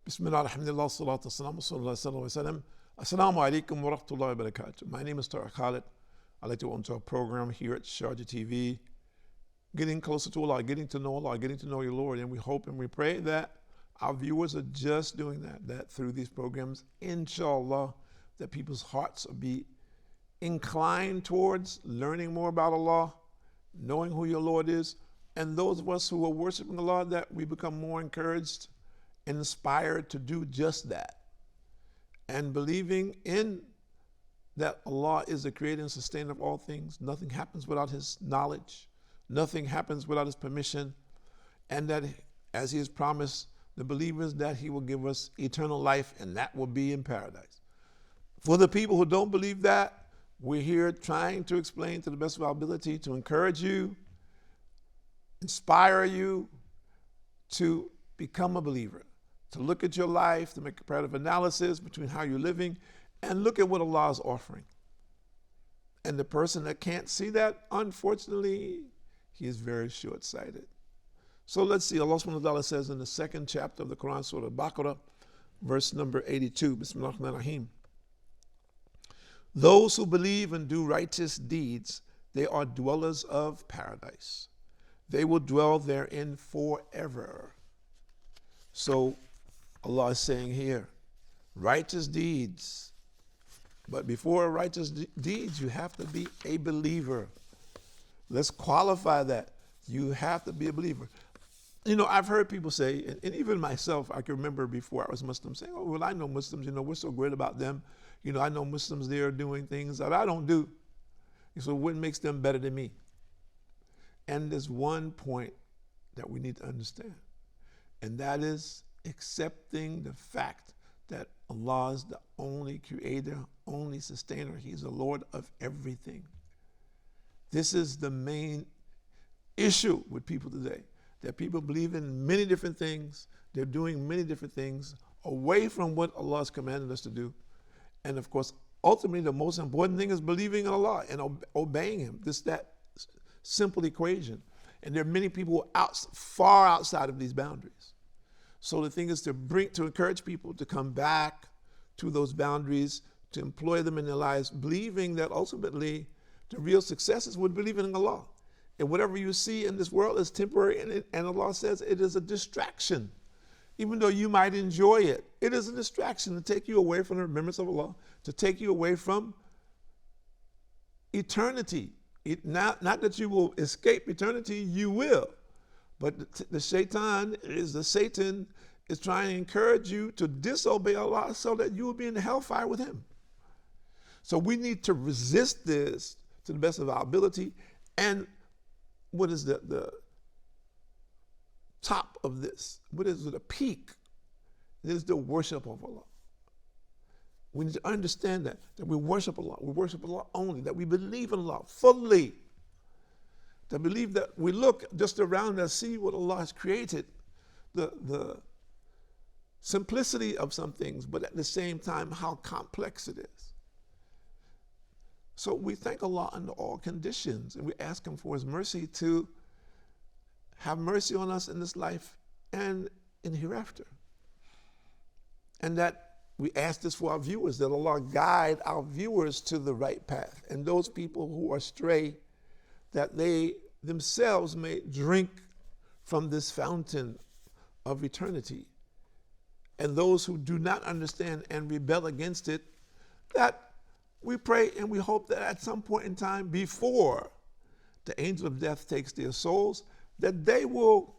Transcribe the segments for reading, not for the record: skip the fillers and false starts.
Bismillah, alhamdulillah, salatu wassalamu, sallallahu alaihi wasallam. Assalamu alaikum wa rahmatullahi wa barakatuh. My name is Tahir Khalid. I'd like to welcome to our program here at Sharjah TV, getting closer to Allah, getting to know Allah, getting to know your Lord. And we hope and we pray that our viewers are just doing that through these programs, inshallah, that people's hearts will be inclined towards learning more about Allah, knowing who your Lord is, and those of us who are worshiping Allah, that we become more encouraged, inspired to do just that, and believing in that Allah is the creator and sustainer of all things. Nothing happens without His knowledge. Nothing happens without His permission. And that, as He has promised the believers, that He will give us eternal life, and that will be in paradise. For the people who don't believe that, we're here trying to explain to the best of our ability, to encourage you, inspire you to become a believer, to look at your life, to make a comparative analysis between how you're living, and look at what Allah is offering. And the person that can't see that, unfortunately, he is very short-sighted. So let's see. Allah subhanahu wa ta'ala says in the second chapter of the Quran, Surah Al-Baqarah, verse number 82, Bismillah ar-Rahman ar-Rahim. Those who believe and do righteous deeds, they are dwellers of paradise. They will dwell therein forever. So Allah is saying here, righteous deeds. But before righteous deeds, you have to be a believer. Let's qualify that. You have to be a believer. You know, I've heard people say, and even myself, I can remember before I was Muslim, saying, oh, well, I know Muslims, we're so great about them. I know Muslims, they're doing things that I don't do. So what makes them better than me? And there's one point that we need to understand, and that is accepting the fact that Allah is the only creator, only sustainer. He's the Lord of everything. This is the main issue with people today, that people believe in many different things. They're doing many different things away from what Allah has commanded us to do. And of course, ultimately, the most important thing is believing in Allah and obeying Him. That simple equation. And there are many people far outside of these boundaries. So the thing is to encourage people to come back to those boundaries, to employ them in their lives, believing that ultimately the real success is with believing in Allah. And whatever you see in this world is temporary, and Allah says it is a distraction. Even though you might enjoy it, it is a distraction to take you away from the remembrance of Allah, to take you away from eternity. Not that you will escape eternity, you will. But the Satan is trying to encourage you to disobey Allah so that you will be in the hellfire with Him. So we need to resist this to the best of our ability. And what is the top of this? What is the peak? It is the worship of Allah. We need to understand that we worship Allah only, that we believe in Allah fully, to believe that we look just around and see what Allah has created, the simplicity of some things, but at the same time how complex it is. So we thank Allah under all conditions, and we ask Him for His mercy to have mercy on us in this life and in hereafter. And that we ask this for our viewers, that Allah guide our viewers to the right path, and those people who are stray, that they themselves may drink from this fountain of eternity. And those who do not understand and rebel against it, that we pray and we hope that at some point in time, before the angel of death takes their souls, that they will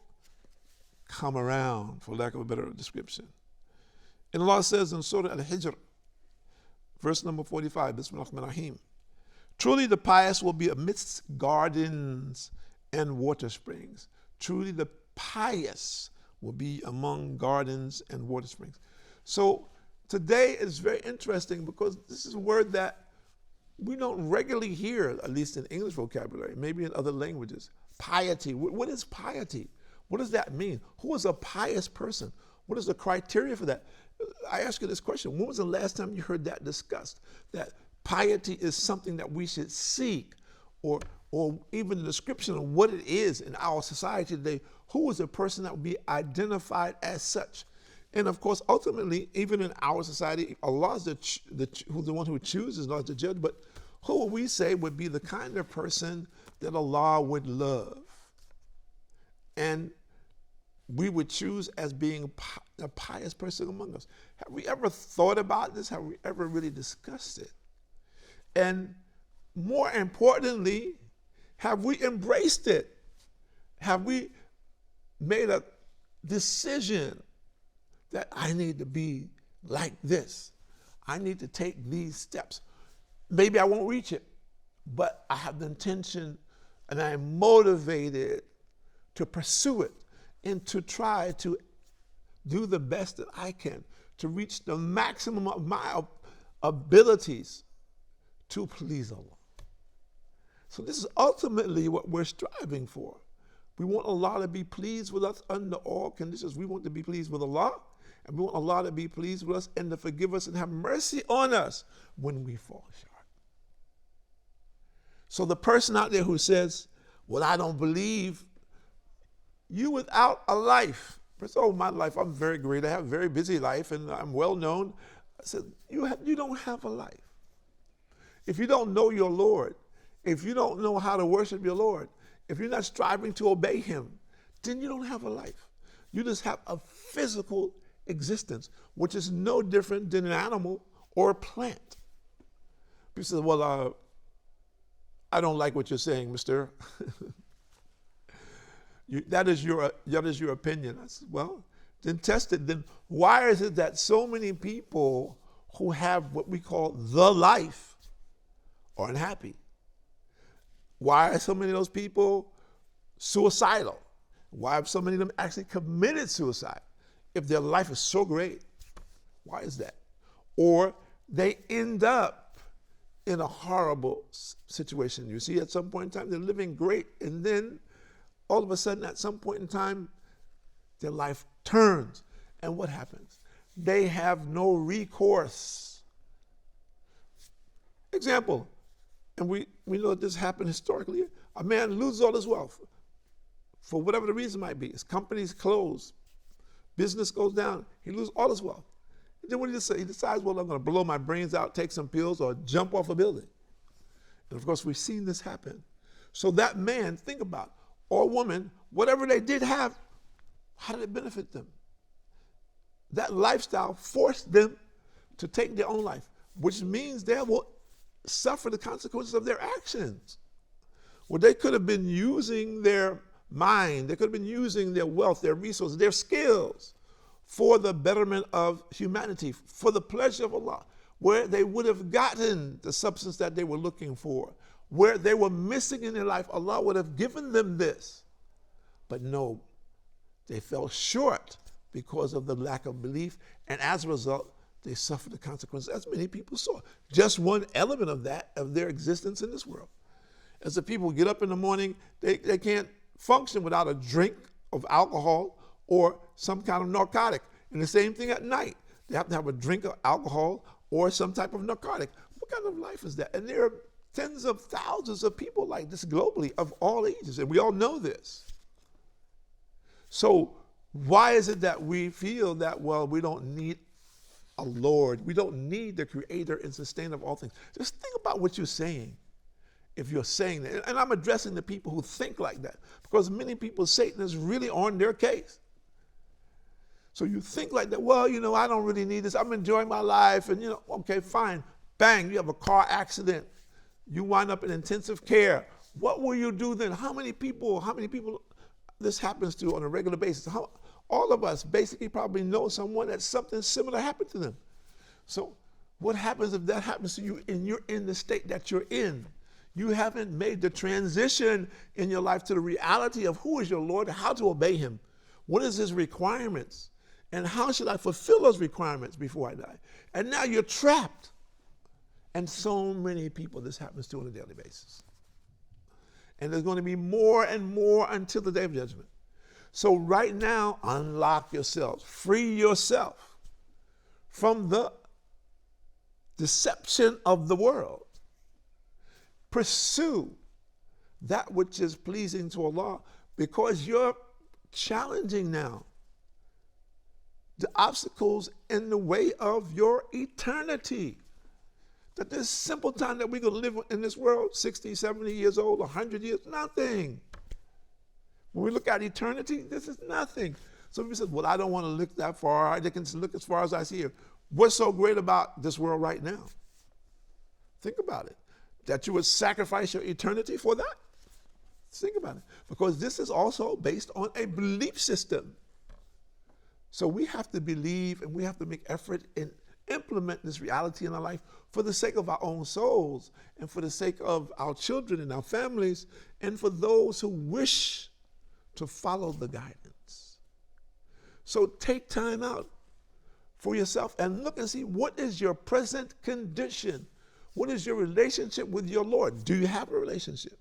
come around, for lack of a better description. And Allah says in Surah Al-Hijr, verse number 45, Bismillah ar-Rahman ar-Rahim, truly the pious will be amidst gardens and water springs. Truly the pious will be among gardens and water springs. So today is very interesting, because this is a word that we don't regularly hear, at least in English vocabulary, maybe in other languages. Piety. What is piety? What does that mean? Who is a pious person? What is the criteria for that? I ask you this question. When was the last time you heard that discussed? That piety is something that we should seek, or even the description of what it is in our society today. Who is a person that would be identified as such? And of course, ultimately, even in our society, Allah is who's the one who chooses, not the judge, but who we say would be the kind of person that Allah would love. And we would choose as being a pious person among us. Have we ever thought about this? Have we ever really discussed it? And more importantly, have we embraced it? Have we made a decision that I need to be like this? I need to take these steps. Maybe I won't reach it, but I have the intention and I'm motivated to pursue it and to try to do the best that I can to reach the maximum of my abilities to please Allah. So this is ultimately what we're striving for. We want Allah to be pleased with us under all conditions. We want to be pleased with Allah, and we want Allah to be pleased with us and to forgive us and have mercy on us when we fall short. So the person out there who says, well, I don't believe, you without a life. Oh, my life, I'm very great. I have a very busy life and I'm well known. I said, you don't have a life. If you don't know your Lord, if you don't know how to worship your Lord, if you're not striving to obey him, then you don't have a life. You just have a physical existence, which is no different than an animal or a plant. People say, well, I don't like what you're saying, mister. That is your opinion. I said, well, then test it. Then why is it that so many people who have what we call the life are unhappy? Why are so many of those people suicidal? Why have so many of them actually committed suicide if their life is so great? Why is that? Or they end up in a horrible situation. You see, at some point in time, they're living great, and then all of a sudden, at some point in time, their life turns. And what happens? They have no recourse. Example, and we know that this happened historically. A man loses all his wealth for whatever the reason might be. His company's closed, business goes down, he loses all his wealth. And then what does he say? He decides, well, I'm going to blow my brains out, take some pills, or jump off a building. And of course, we've seen this happen. So that man, think about it, or woman, whatever they did have, how did it benefit them? That lifestyle forced them to take their own life, which means they will suffer the consequences of their actions. Well, they could have been using their mind, they could have been using their wealth, their resources, their skills for the betterment of humanity, for the pleasure of Allah, where they would have gotten the substance that they were looking for, where they were missing in their life. Allah would have given them this. But no, they fell short because of the lack of belief, and as a result, they suffered the consequences, as many people saw. Just one element of that, of their existence in this world. As the people get up in the morning, they can't function without a drink of alcohol or some kind of narcotic. And the same thing at night. They have to have a drink of alcohol or some type of narcotic. What kind of life is that? And there are tens of thousands of people like this globally of all ages, and we all know this. So why is it that we feel that, well, we don't need a Lord, we don't need the creator and sustainer of all things? Just think about what you're saying if you're saying that. And I'm addressing the people who think like that, because many people, Satan is really on their case. So you think like that, well, I don't really need this, I'm enjoying my life, and okay, fine. Bang, you have a car accident. You wind up in intensive care. What will you do then? How many people this happens to on a regular basis? All of us basically probably know someone that something similar happened to them. So what happens if that happens to you and you're in the state that you're in? You haven't made the transition in your life to the reality of who is your Lord, how to obey him. What is his requirements? And how should I fulfill those requirements before I die? And now you're trapped. And so many people this happens to on a daily basis. And there's going to be more and more until the day of judgment. So right now, unlock yourself, free yourself from the deception of the world. Pursue that which is pleasing to Allah, because you're challenging now the obstacles in the way of your eternity. That this simple time that we're going to live in this world, 60, 70 years old, 100 years, nothing. When we look at eternity, this is nothing. Some people say, well, I don't want to look that far. They can look as far as I see here. What's so great about this world right now? Think about it. That you would sacrifice your eternity for that? Think about it. Because this is also based on a belief system. So we have to believe and we have to make effort in implement this reality in our life for the sake of our own souls and for the sake of our children and our families and for those who wish to follow the guidance. So take time out for yourself and look and see what is your present condition. What is your relationship with your Lord? Do you have a relationship?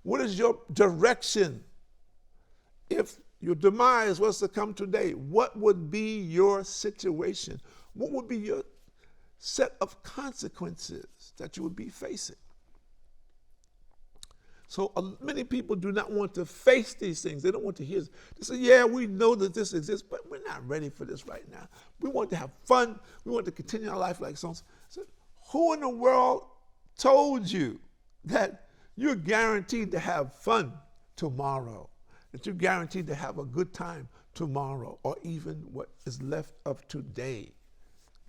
What is your direction? If your demise was to come today, what would be your situation? What would be your set of consequences that you would be facing? So many people do not want to face these things. They don't want to hear this. They say, yeah, we know that this exists, but we're not ready for this right now. We want to have fun. We want to continue our life like so. So who in the world told you that you're guaranteed to have fun tomorrow? That you're guaranteed to have a good time tomorrow or even what is left of today?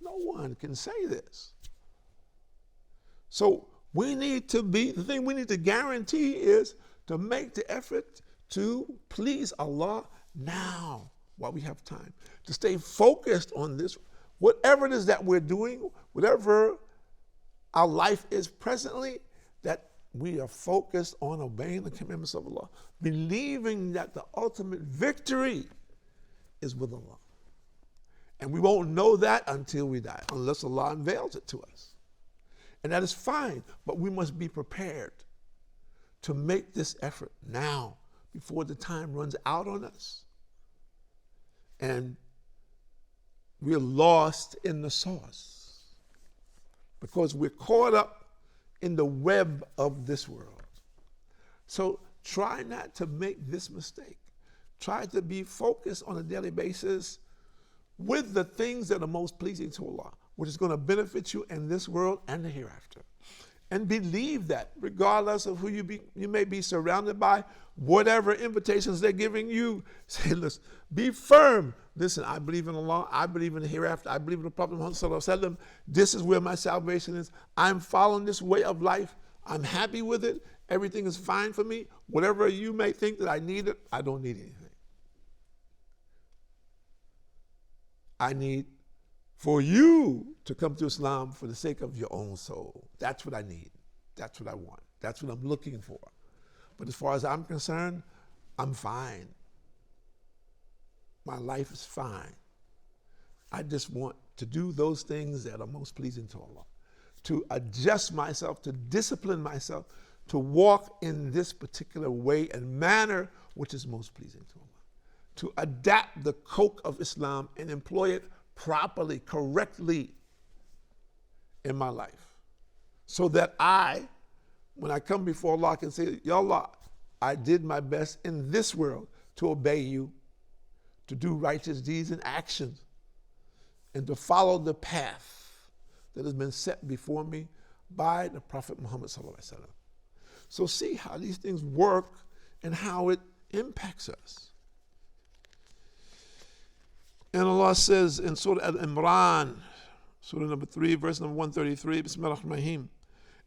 No one can say this. So we need to the thing we need to guarantee is to make the effort to please Allah now while we have time. To stay focused on this, whatever it is that we're doing, whatever our life is presently, that we are focused on obeying the commandments of Allah, believing that the ultimate victory is with Allah. And we won't know that until we die, unless Allah unveils it to us. And that is fine, but we must be prepared to make this effort now before the time runs out on us. And we're lost in the sauce because we're caught up in the web of this world. So try not to make this mistake. Try to be focused on a daily basis with the things that are most pleasing to Allah, which is going to benefit you in this world and the hereafter. And believe that regardless of who you may be surrounded by, whatever invitations they're giving you, say, listen, be firm. Listen, I believe in Allah. I believe in the hereafter. I believe in the Prophet Muhammad Sallallahu Alaihi Wasallam. This is where my salvation is. I'm following this way of life. I'm happy with it. Everything is fine for me. Whatever you may think that I need it, I don't need anything. I need for you to come to Islam for the sake of your own soul. That's what I need. That's what I want. That's what I'm looking for. But as far as I'm concerned, I'm fine. My life is fine. I just want to do those things that are most pleasing to Allah, to adjust myself, to discipline myself, to walk in this particular way and manner which is most pleasing to Allah, to adapt the coke of Islam and employ it properly, correctly in my life, so that when I come before Allah, can say, Ya Allah, I did my best in this world to obey you, to do righteous deeds and actions, and to follow the path that has been set before me by the Prophet Muhammad Sallallahu Alaihi Wasallam. So see how these things work and how it impacts us. And Allah says in Surah Al-Imran, Surah number 3, verse number 133, Bismillahirrahmanirrahim,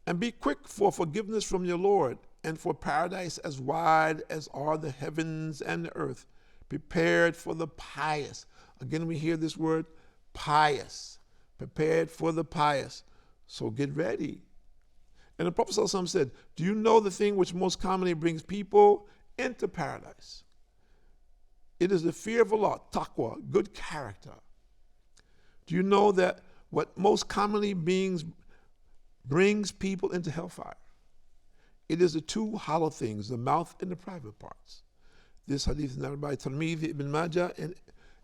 and be quick for forgiveness from your Lord and for paradise as wide as are the heavens and the earth, prepared for the pious. Again, we hear this word, pious, prepared for the pious. So get ready. And the Prophet ﷺ said, do you know the thing which most commonly brings people into paradise? It is the fear of Allah, taqwa, good character. Do you know that what most commonly brings people into hellfire? It is the two hollow things, the mouth and the private parts. This hadith is narrated by Tirmidhi, Ibn Majah, and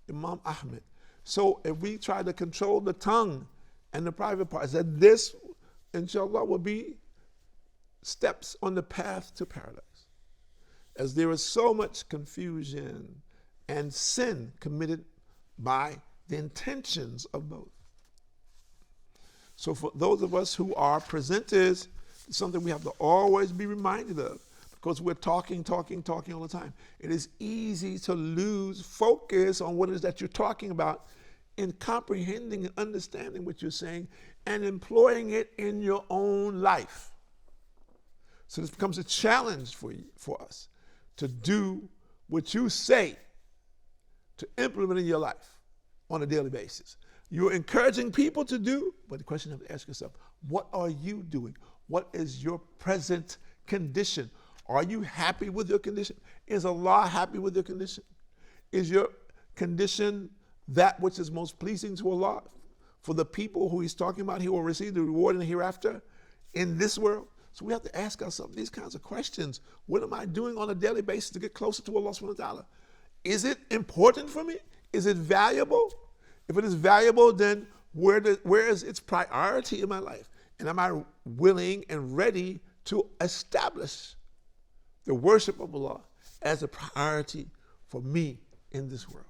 Imam Ahmed. So if we try to control the tongue and the private parts, that this, inshallah, will be steps on the path to paradise. As there is so much confusion and sin committed by the intentions of both. So for those of us who are presenters, it's something we have to always be reminded of, because we're talking all the time. It is easy to lose focus on what it is that you're talking about in comprehending and understanding what you're saying and employing it in your own life. So this becomes a challenge for us to do what you say, to implement in your life on a daily basis. You're encouraging people to do, but the question you have to ask yourself, what are you doing? What is your present condition? Are you happy with your condition? Is Allah happy with your condition? Is your condition that which is most pleasing to Allah for the people who He's talking about? He will receive the reward in the hereafter in this world. So we have to ask ourselves these kinds of questions. What am I doing on a daily basis to get closer to Allah subhanahu wa ta'ala? Is it important for me? Is it valuable? If it is valuable, then where is its priority in my life? And am I willing and ready to establish the worship of Allah as a priority for me in this world?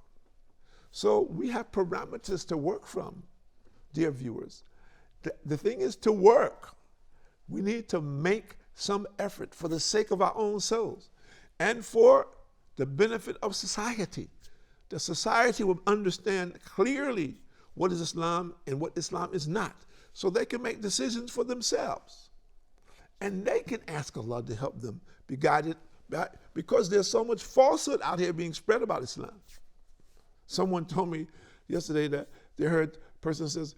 So we have parameters to work from, dear viewers. The thing is to work. We need to make some effort for the sake of our own souls and for the benefit of society. The society will understand clearly what is Islam and what Islam is not, so they can make decisions for themselves. And they can ask Allah to help them be guided, because there's so much falsehood out here being spread about Islam. Someone told me yesterday that they heard a person says,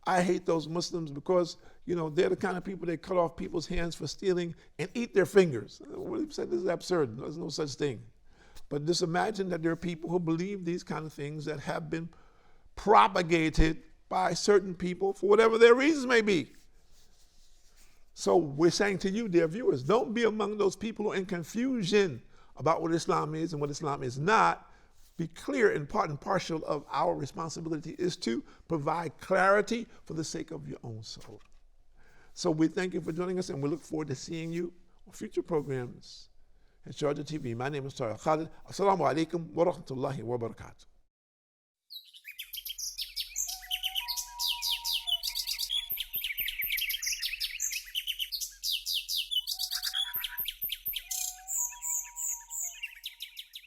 I hate those Muslims because, they're the kind of people that cut off people's hands for stealing and eat their fingers. What he said, this is absurd. There's no such thing. But just imagine that there are people who believe these kind of things that have been propagated by certain people for whatever their reasons may be. So we're saying to you, dear viewers, don't be among those people who are in confusion about what Islam is and what Islam is not. Be clear and part and parcel of our responsibility is to provide clarity for the sake of your own soul. So we thank you for joining us, and we look forward to seeing you on future programs at Sharjah TV. My name is Tahir. Khalid. Assalamu alaikum wa rahmatullahi wa barakatuh.